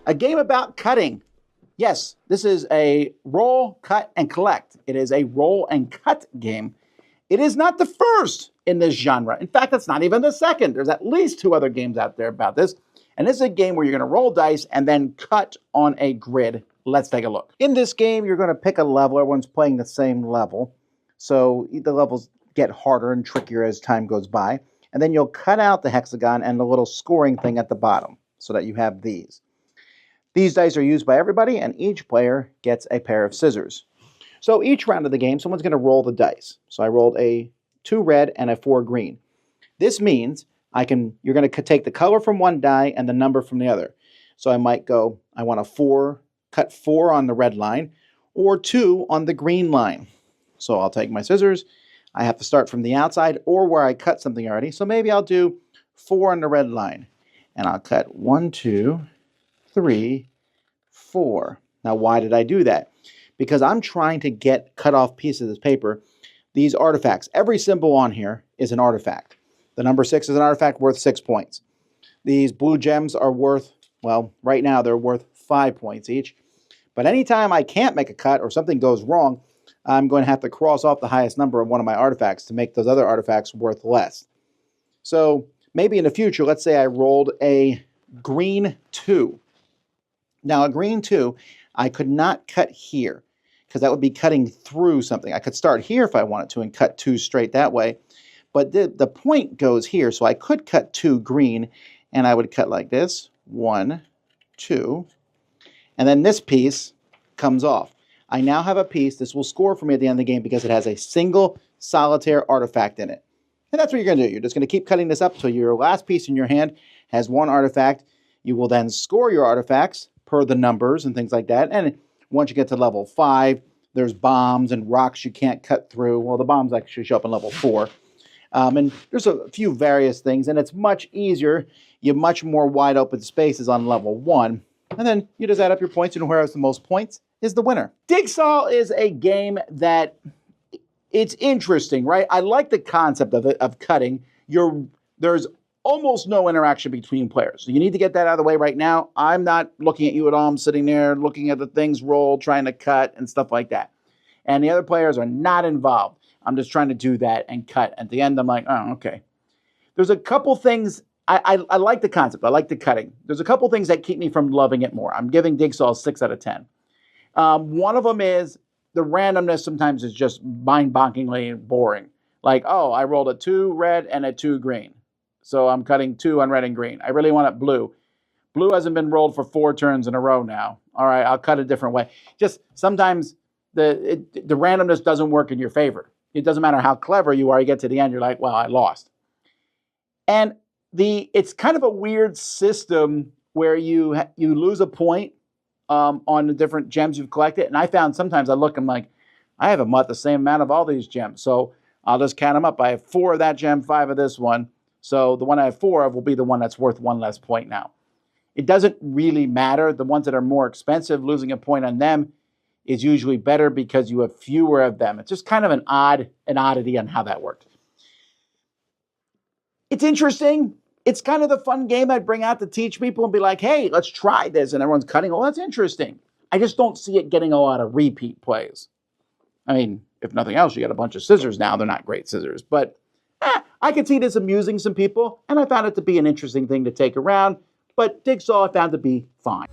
A game about cutting. Yes, this is a roll, cut, and collect. It is a roll and cut game. It is not the first in this genre. In fact, it's not even the second. There's at least 2 other games out there about this. And this is a game where you're going to roll dice and then cut on a grid. Let's take a look. In this game, you're going to pick a level. Everyone's playing the same level. So the levels get harder and trickier as time goes by. And then you'll cut out the hexagon and the little scoring thing at the bottom so that you have these. These dice are used by everybody, and each player gets a pair of scissors. So each round of the game, someone's going to roll the dice. So I rolled a 2 red and a 4 green. This means you're going to take the color from one die and the number from the other. So I might go, I want a 4, cut 4 on the red line, or 2 on the green line. So I'll take my scissors. I have to start from the outside or where I cut something already. So maybe I'll do 4 on the red line. And I'll cut 1, 2, 3, 4. Now, why did I do that? Because I'm trying to get cut off pieces of this paper, these artifacts. Every symbol on here is an artifact. The number 6 is an artifact worth 6 points. These blue gems are worth, well, right now they're worth 5 points each. But anytime I can't make a cut or something goes wrong, I'm going to have to cross off the highest number of one of my artifacts to make those other artifacts worth less. So maybe in the future, let's say I rolled a green 2. Now, a green 2, I could not cut here because that would be cutting through something. I could start here if I wanted to and cut 2 straight that way. But the point goes here, so I could cut 2 green, and I would cut like this, 1, 2, and then this piece comes off. I now have a piece. This will score for me at the end of the game because it has a single solitaire artifact in it. And that's what you're going to do. You're just going to keep cutting this up until your last piece in your hand has 1 artifact. You will then score your artifacts per the numbers and things like that. And once you get to level 5, there's bombs and rocks you can't cut through. Well, the bombs actually show up in level 4. And there's a few various things, and it's much easier. You have much more wide open spaces on level 1. And then you just add up your points, and whoever has the most points is the winner. Digsaw is a game that it's interesting, right? I like the concept of it, of cutting. There's almost no interaction between players. So you need to get that out of the way right now. I'm not looking at you at all. I'm sitting there looking at the things roll, trying to cut and stuff like that. And the other players are not involved. I'm just trying to do that and cut. At the end, I'm like, oh, okay. There's a couple things. I like the concept. I like the cutting. There's a couple things that keep me from loving it more. I'm giving Digsaw a 6 out of 10. One of them is the randomness sometimes is just mind-bogglingly boring. Like, oh, I rolled a 2 red and a 2 green. So I'm cutting 2 on red and green. I really want it blue. Blue hasn't been rolled for 4 turns in a row now. All right, I'll cut a different way. Just sometimes the randomness doesn't work in your favor. It doesn't matter how clever you are. You get to the end, you're like, well, I lost. And it's kind of a weird system where you lose a point on the different gems you've collected. And I found sometimes I look, I'm like, I have about the same amount of all these gems. So I'll just count them up. I have 4 of that gem, 5 of this one. So the one I have 4 of will be the one that's worth 1 less point now. It doesn't really matter. The ones that are more expensive, losing a point on them is usually better because you have fewer of them. It's just kind of an oddity on how that worked. It's interesting. It's kind of the fun game I'd bring out to teach people and be like, hey, let's try this. And everyone's cutting. Oh, that's interesting. I just don't see it getting a lot of repeat plays. I mean, if nothing else, you got a bunch of scissors now. They're not great scissors, but I could see this amusing some people, and I found it to be an interesting thing to take around, but Digsaw I found to be fine.